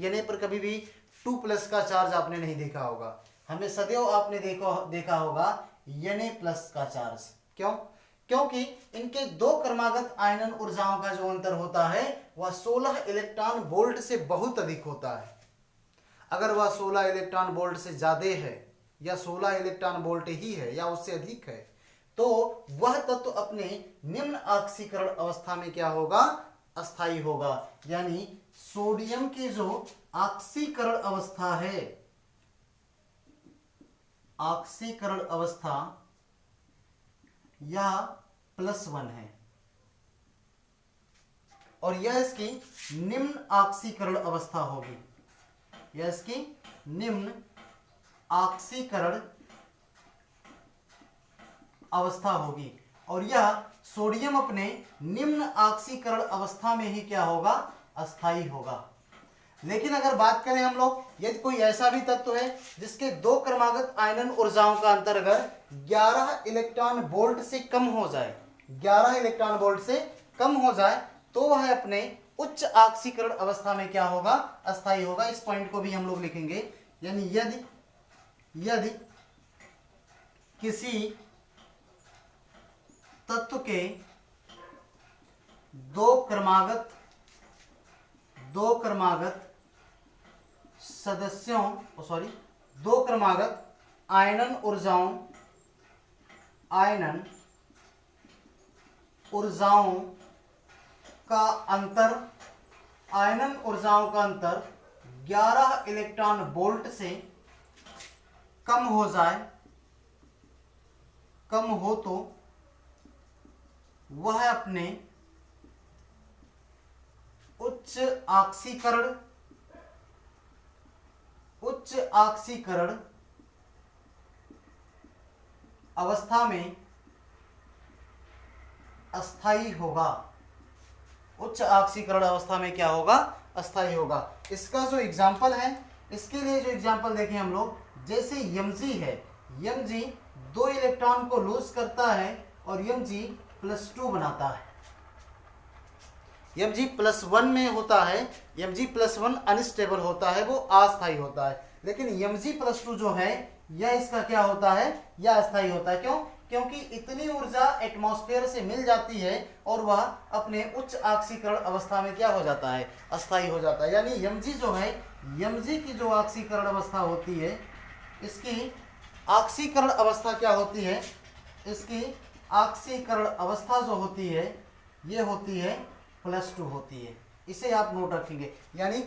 Na पर कभी भी 2+ का चार्ज आपने नहीं देखा होगा। हमें सदैव आपने देखा होगा Na+ का चार्ज। क्यों? क्योंकि इनके दो क्रमागत आयनन ऊर्जाओं का जो अंतर होता है वह 16 इलेक्ट्रॉन वोल्ट से बहुत अधिक होता है। अगर वह 16 इलेक्ट्रॉन वोल्ट से ज्यादा है, या 16 इलेक्ट्रॉन वोल्ट ही है, या उससे अधिक है, तो वह तत्व अपने निम्न ऑक्सीकरण अवस्था में क्या होगा? अस्थाई होगा। यानी सोडियम की जो ऑक्सीकरण अवस्था है, ऑक्सीकरण अवस्था यह +1 है, और यह इसकी निम्न ऑक्सीकरण अवस्था होगी। यह इसकी निम्न ऑक्सीकरण अवस्था होगी, और यह सोडियम अपने निम्न ऑक्सीकरण अवस्था में ही क्या होगा? अस्थाई होगा। लेकिन अगर बात करें हम लोग, यदि कोई ऐसा भी तत्व है जिसके दो क्रमागत आयनन ऊर्जाओं का अंतर अगर 11 इलेक्ट्रॉन वोल्ट से कम हो जाए, 11 इलेक्ट्रॉन वोल्ट से कम हो जाए, तो वह अपने उच्च ऑक्सीकरण अवस्था में क्या होगा? अस्थाई होगा। इस पॉइंट को भी हम लोग लिखेंगे। यानी यदि किसी तत्व के दो क्रमागत सदस्यों दो क्रमागत आयनन ऊर्जाओं का अंतर 11 इलेक्ट्रॉन वोल्ट से कम हो तो वह अपने उच्च ऑक्सीकरण अवस्था में अस्थाई होगा। उच्च ऑक्सीकरण अवस्था में क्या होगा? अस्थाई होगा। इसका जो एग्जाम्पल है, इसके लिए जो एग्जाम्पल देखें हम लोग, जैसे Mg है, Mg 2 इलेक्ट्रॉन को लूज करता है और Mg+2 बनाता है। Mg+1 में होता है, Mg+1 अनस्टेबल होता है, वो अस्थाई होता है। लेकिन Mg+2 जो है, यह इसका क्या होता है? यह अस्थाई होता है। क्यों? क्योंकि इतनी ऊर्जा एटमॉस्फेयर से मिल जाती है और वह अपने उच्च ऑक्सीकरण अवस्था में क्या हो जाता है? अस्थाई हो जाता है। यानी Mg जो है, Mg की जो ऑक्सीकरण अवस्था होती है, इसकी ऑक्सीकरण अवस्था क्या होती है? इसकी ऑक्सीकरण अवस्था जो होती है, ये होती है +2 होती है। इसे आप नोट रखेंगे। यानी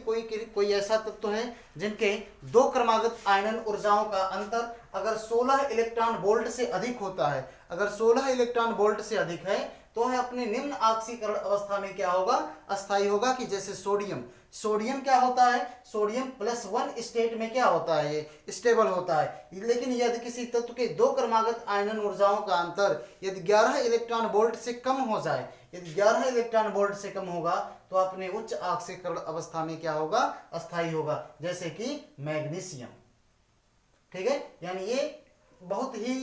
कोई ऐसा तत्व है जिनके दो क्रमागत आयनन ऊर्जाओं का अंतर अगर 16 इलेक्ट्रॉन वोल्ट से अधिक होता है, अगर 16 इलेक्ट्रॉन वोल्ट से अधिक है, तो है अपने निम्न ऑक्सीकरण अवस्था में क्या होगा? अस्थाई होगा। कि जैसे सोडियम क्या होता है? सोडियम +1 स्टेट में क्या होता है? ये स्टेबल होता है। लेकिन यदि किसी तत्व के दो क्रमागत आयनन ऊर्जाओं का अंतर यदि 11 इलेक्ट्रॉन वोल्ट से कम हो जाए, यदि 11 इलेक्ट्रॉन वोल्ट से कम होगा, तो अपने उच्च ऑक्सीकरण अवस्था में क्या होगा? अस्थाई होगा। जैसे कि मैग्नीशियम। ठीक है? यानी ये बहुत ही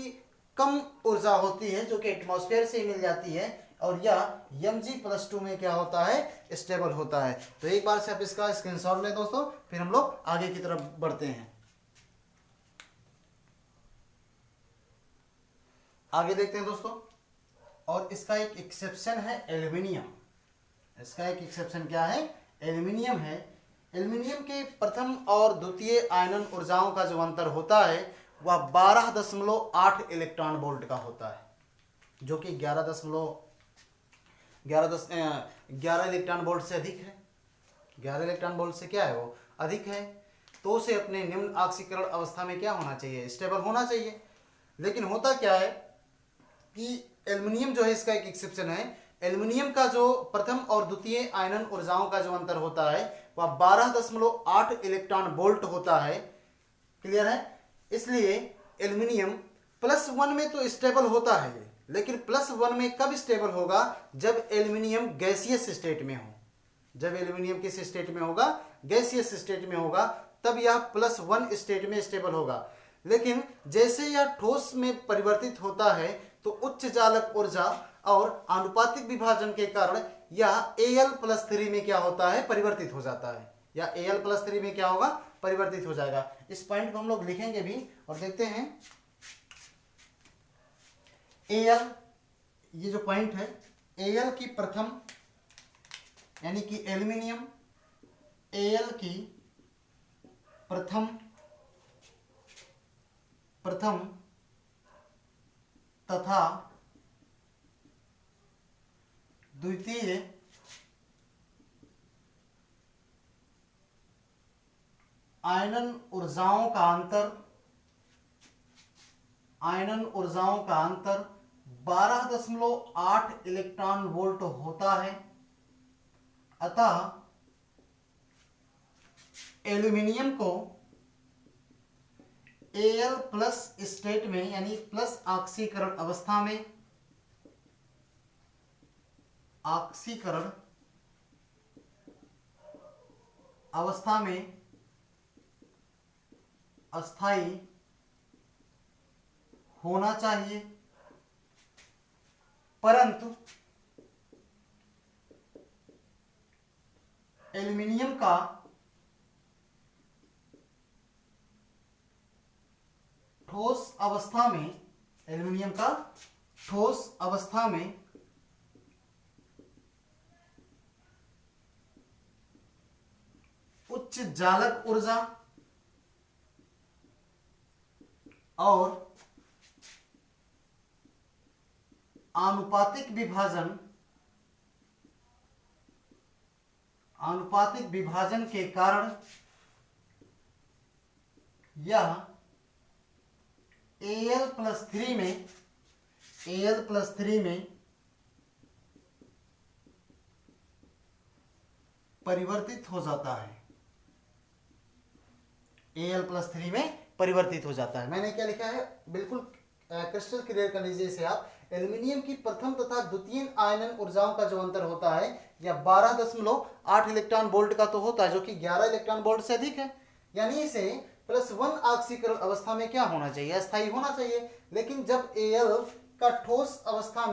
कम ऊर्जा होती है जो कि एटमॉस्फेयर से मिल जाती है, और यह Mg+2 में क्या होता है? स्टेबल होता है। तो एक बार से आप इसका स्क्रीनशॉट लें दोस्तों, फिर हम लोग आगे की तरफ बढ़ते हैं। आगे देखते हैं दोस्तों। और इसका एक एक्सेप्शन है एल्यूमिनियम। इसका एक एक्सेप्शन क्या है? एल्यूमिनियम है। एल्यूमिनियम के प्रथम और द्वितीय आयनन ऊर्जाओं का जो अंतर होता है वह 12.8 इलेक्ट्रॉन वोल्ट का होता है, जो कि 11 इलेक्ट्रॉन वोल्ट से अधिक है। 11 इलेक्ट्रॉन वोल्ट से क्या है? वो अधिक है। तो उसे अपने निम्न ऑक्सीकरण अवस्था में क्या होना चाहिए? स्टेबल होना चाहिए। लेकिन होता क्या है कि एल्युमिनियम जो है, इसका एक एक्सेप्शन है। एल्युमिनियम का जो प्रथम और द्वितीय आयनन ऊर्जाओं का जो अंतर होता है वह 12.8 इलेक्ट्रॉन वोल्ट होता है। क्लियर है? इसलिए एल्युमिनियम +1 में तो स्टेबल होता है ये, लेकिन +1 में कब स्टेबल होगा? जब एल्युमिनियम गैसियस स्टेट में हो। जब एल्युमिनियम किस स्टेट में होगा? गैसियस स्टेट में होगा, तब यह +1 स्टेट में स्टेबल होगा। लेकिन जैसे यह ठोस में परिवर्तित होता है तो उच्च चालक ऊर्जा और आनुपातिक विभाजन के कारण यह Al+3 में क्या होता है? परिवर्तित हो जाता है। या Al+3 में क्या होगा? परिवर्तित हो जाएगा। इस पॉइंट को हम लोग लिखेंगे भी और देखते हैं। Al, ये जो पॉइंट है, Al की प्रथम यानी कि एल्युमिनियम Al की प्रथम तथा द्वितीय आयनन ऊर्जाओं का अंतर 12.8 इलेक्ट्रॉन वोल्ट होता है। अतः एल्युमिनियम को Al+ स्टेट में यानी प्लस ऑक्सीकरण अवस्था में अस्थाई होना चाहिए, परंतु एल्युमिनियम का ठोस अवस्था में उच्च चालक ऊर्जा और आनुपातिक विभाजन के कारण यह Al+3 में परिवर्तित हो जाता है। Al+3 में परिवर्तित हो जाता है। मैंने क्या लिखा है? बिल्कुल क्रिस्टल क्लियर कर लीजिए इसे आप। एल्युमिनियम की प्रथम तथा द्वितीय आयनन ऊर्जाओं का जो अंतर होता है यह 12.8 इलेक्ट्रॉन वोल्ट का तो होता है, जो कि 11 इलेक्ट्रॉन वोल्ट से अधिक है। यानी इसे +1 ऑक्सीकरण अवस्था में क्या होना चाहिए? अस्थायी होना चाहिए। लेकिन जब Al का ठोस अवस्था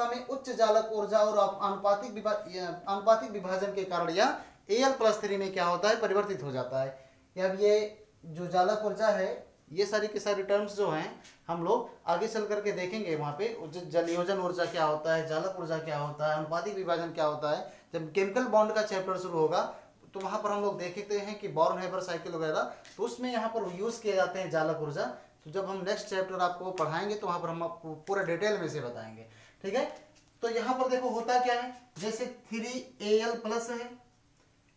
में उच्च चालक ऊर्जा और आनुपातिक विभाजन के कारण यह Al+3 में क्या होता है? परिवर्तित हो जाता है। अब ये जो चालक ऊर्जा है, ये सारी की सारी टर्म्स जो हैं हम लोग आगे चल करके देखेंगे। वहाँ पे जलयोजन ऊर्जा क्या होता है, चालक ऊर्जा क्या होता है, आनुपातिक विभाजन क्या होता है। जब केमिकल बॉन्ड का चैप्टर शुरू होगा तो वहाँ पर हम लोग देखते हैं कि बॉर्न हेबर साइकिल वगैरह, तो उसमें यहाँ पर यूज़ किए जाते हैं चालक ऊर्जा। तो जब हम नेक्स्ट चैप्टर आपको पढ़ाएंगे तो वहाँ पर हम आपको पूरा डिटेल में से बताएंगे। ठीक है? तो यहाँ पर देखो होता क्या है, जैसे 3Al+ है,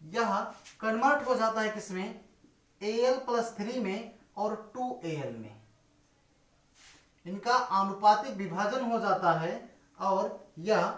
यह कन्वर्ट हो जाता है किसमें? Al+3 में और 2Al में। इनका आनुपातिक विभाजन हो जाता है और यह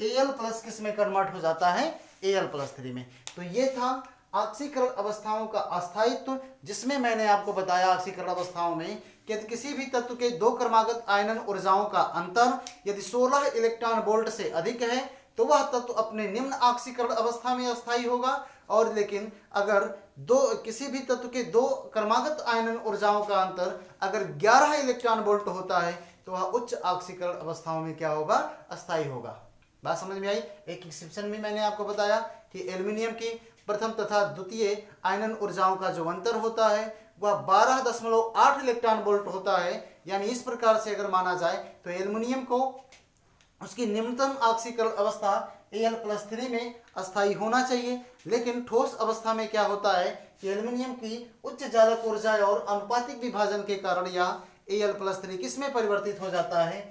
Al+ किस में कन्वर्ट हो जाता है? Al+3 में। तो ये था ऑक्सीकरण अवस्थाओं का अस्थायित्व, जिसमें मैंने आपको बताया ऑक्सीकरण अवस्थाओं में कि किसी भी तत्व के दो क्रमागत आयनन ऊर्जाओं का अंतर यदि 16 इलेक्ट्रॉन वोल्ट से अधिक है तो वह तत्व अपने निम्न ऑक्सीकरण अवस्था में अस्थायी होगा, और लेकिन अगर किसी भी तत्व के दो क्रमागत आयनन ऊर्जाओं का अंतर अगर 11 इलेक्ट्रॉन वोल्ट होता है तो वह उच्च ऑक्सीकरण अवस्थाओं में क्या होगा? अस्थायी होगा। बात समझ में आई? एक एक्सेप्शन भी मैंने आपको बताया कि एल्युमिनियम की प्रथम तथा द्वितीय आयनन ऊर्जाओं का जो अंतर होता है वह 12.8 इलेक्ट्रॉन वोल्ट होता है। यानी इस प्रकार से अगर माना जाए तो एल्युमिनियम को उसकी निम्नतम ऑक्सीकरण अवस्था Al+3 में अस्थायी होना चाहिए। लेकिन ठोस अवस्था में क्या होता है कि एल्युमिनियम की उच्च चालक ऊर्जा और आनुपातिक विभाजन के कारण यह Al+3 किस में परिवर्तित हो जाता है?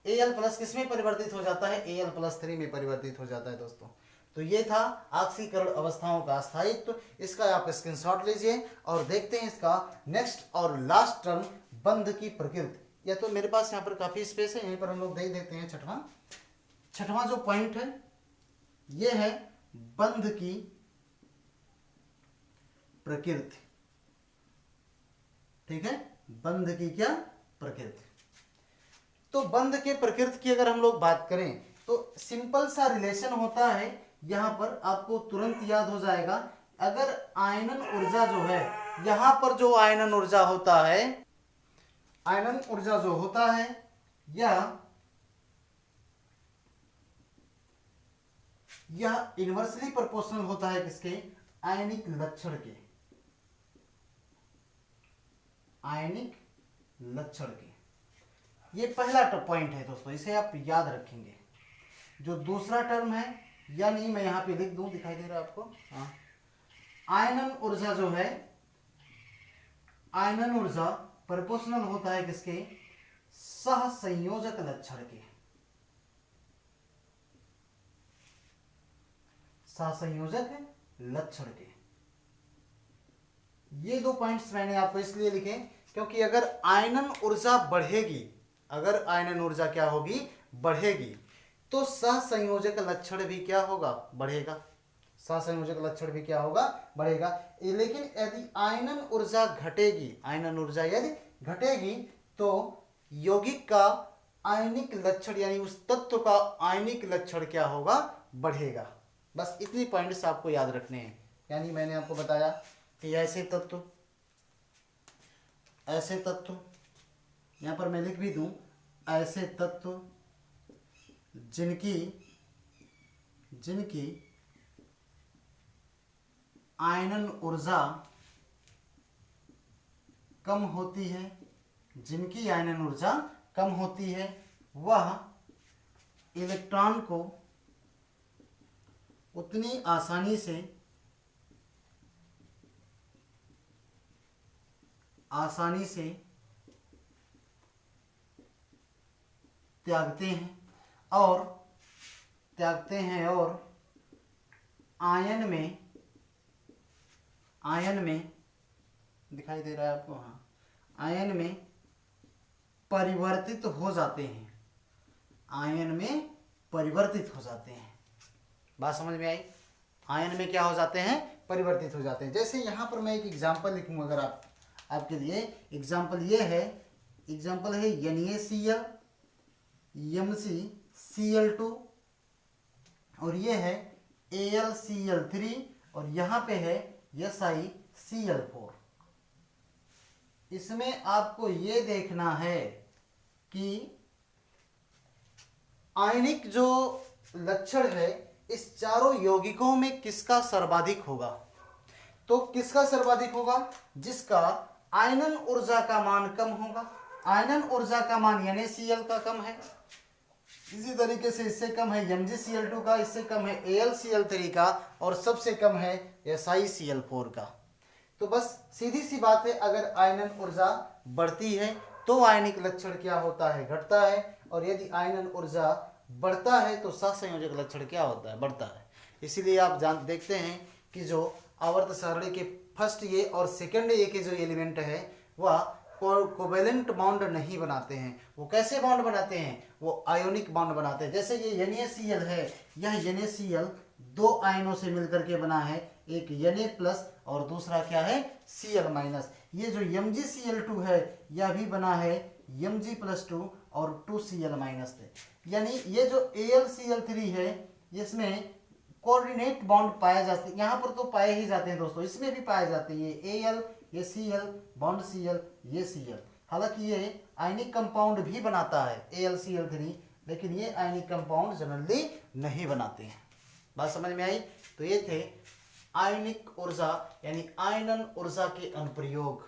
Al+ किस में परिवर्तित हो जाता है? Al+3 में परिवर्तित हो जाता है दोस्तों। तो ये था ऑक्सीकरण अवस्थाओं का अस्थायित्व। इसका आप स्क्रीनशॉट लीजिए और देखते हैं इसका नेक्स्ट और लास्ट टर्म, बंध की प्रकृति। या तो मेरे पास यहाँ पर काफी स्पेस है, यहीं पर हम लोग दे देते हैं। छठवां जो पॉइंट है ये है बंध की प्रकृति। ठीक है, बंध की क्या प्रकृति। तो बंध के प्रकृति की अगर हम लोग बात करें तो सिंपल सा रिलेशन होता है, यहां पर आपको तुरंत याद हो जाएगा। अगर आयनन ऊर्जा जो है, यहां पर जो आयनन ऊर्जा होता है, आयनन ऊर्जा जो होता है यह इनवर्सली प्रोपोर्शनल होता है किसके, आयनिक लक्षण के, आयनिक लक्षण के। ये पहला पॉइंट है दोस्तों, इसे आप याद रखेंगे। जो दूसरा टर्म है, या नहीं मैं यहां पे लिख दूं, दिखाई दे रहा है आपको, हाँ, आयनन ऊर्जा जो है, आयनन ऊर्जा प्रोपोर्शनल होता है किसके, सहसंयोजक लक्षण के, सहसंयोजक लक्षण के। ये दो पॉइंट्स मैंने आपको इसलिए लिखे क्योंकि अगर आयनन ऊर्जा बढ़ेगी, अगर आयनन ऊर्जा क्या होगी, बढ़ेगी, तो सहसंयोजक लक्षण भी क्या होगा, बढ़ेगा। सहसंयोजक लक्षण भी क्या होगा, बढ़ेगा। लेकिन यदि आयनन ऊर्जा घटेगी, आयनन ऊर्जा यदि घटेगी, तो यौगिक का आयनिक लक्षण यानी उस तत्व का आयनिक लक्षण क्या होगा, बढ़ेगा। बस इतनी पॉइंट्स आपको याद रखने हैं। यानी मैंने आपको बताया कि ऐसे तत्व, ऐसे तत्व, यहां पर मैं लिख भी दूं, ऐसे तत्व जिनकी आयनन ऊर्जा कम होती है, जिनकी आयनन ऊर्जा कम होती है, वह इलेक्ट्रॉन को उतनी आसानी से त्यागते हैं और आयन में दिखाई दे रहा है आपको, हाँ, आयन में परिवर्तित हो जाते हैं, आयन में परिवर्तित हो जाते हैं। बात समझ में आई? आयन में क्या हो जाते हैं, परिवर्तित हो जाते हैं। जैसे यहां पर मैं एक एग्जांपल लिखूंगा, अगर आपके लिए एग्जांपल ये है, एग्जांपल है NaCl, MgCl2, और ये है AlCl3, और यहां पे है SiCl4। इसमें आपको ये देखना है कि आयनिक जो लक्षण है इस चारों यौगिकों में किसका सर्वाधिक होगा। तो किसका सर्वाधिक होगा, जिसका आयनन ऊर्जा का मान कम होगा। आयनन ऊर्जा का मान NaCl का कम है, इसी तरीके से इससे कम है MgCl2 का, इससे कम है AlCl3 का, और सबसे कम है SiCl4 का। तो बस सीधी सी बात है, अगर आयनन ऊर्जा बढ़ती है तो आयनिक लक्षण क्या होता है, घटता है, और यदि आयनन ऊर्जा बढ़ता है तो सहसंयोजक लक्षण क्या होता है, बढ़ता है। इसीलिए आप देखते हैं कि जो आवर्त सारणी के फर्स्ट ए और सेकंड ए के जो एलिमेंट है वह कोवेलेंट बॉन्ड नहीं बनाते हैं। वो कैसे बॉन्ड बनाते हैं, वो आयोनिक बॉन्ड बनाते हैं। जैसे ये NaCl है, यह NaCl दो आयनों से मिलकर के बना है, एक Na+ और दूसरा क्या है, Cl-। ये जो MgCl2 है यह भी बना है Mg+2 और 2Cl- थे। यानी ये जो AlCl3 है इसमें कोऑर्डिनेट बॉन्ड पाए जाते हैं, यहाँ पर तो पाए ही जाते हैं दोस्तों, इसमें भी पाए जाते हैं। ये Al, ये Cl, बॉन्ड Cl, ये Cl। हालांकि ये आयनिक कंपाउंड भी बनाता है AlCl3, लेकिन ये आयनिक कंपाउंड जनरली नहीं बनाते हैं। बात समझ में आई? तो ये थे आयनिक ऊर्जा यानी आयनन ऊर्जा के अनुप्रयोग।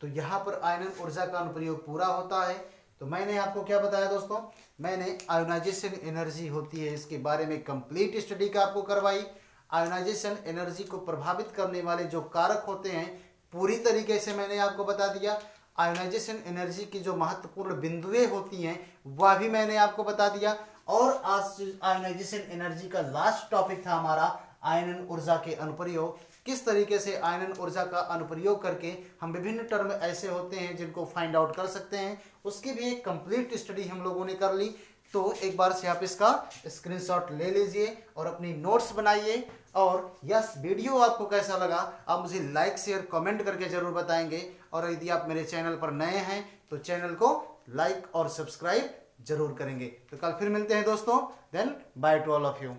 तो यहाँ पर आयनन ऊर्जा का अनुप्रयोग पूरा होता है। तो मैंने आपको क्या बताया दोस्तों, मैंने आयोनाइजेशन एनर्जी होती है इसके बारे में कंप्लीट स्टडी का आपको करवाई। आयोनाइजेशन एनर्जी को प्रभावित करने वाले जो कारक होते हैं पूरी तरीके से मैंने आपको बता दिया। आयोनाइजेशन एनर्जी की जो महत्वपूर्ण बिंदुएं होती हैं वह भी मैंने आपको बता दिया। और आज आयोनाइजेशन एनर्जी का लास्ट टॉपिक था हमारा आयनन ऊर्जा के अनुप्रयोग। किस तरीके से आयनन ऊर्जा का अनुप्रयोग करके हम विभिन्न टर्म ऐसे होते हैं जिनको फाइंड आउट कर सकते हैं, उसकी भी एक कंप्लीट स्टडी हम लोगों ने कर ली। तो एक बार से आप इसका स्क्रीनशॉट ले लीजिए और अपनी नोट्स बनाइए और यस वीडियो आपको कैसा लगा आप मुझे लाइक शेयर कमेंट करके जरूर बताएंगे। और यदि आप मेरे चैनल पर नए हैं तो चैनल को लाइक और सब्सक्राइब जरूर करेंगे। तो कल फिर मिलते हैं दोस्तों। Then bye to all of you.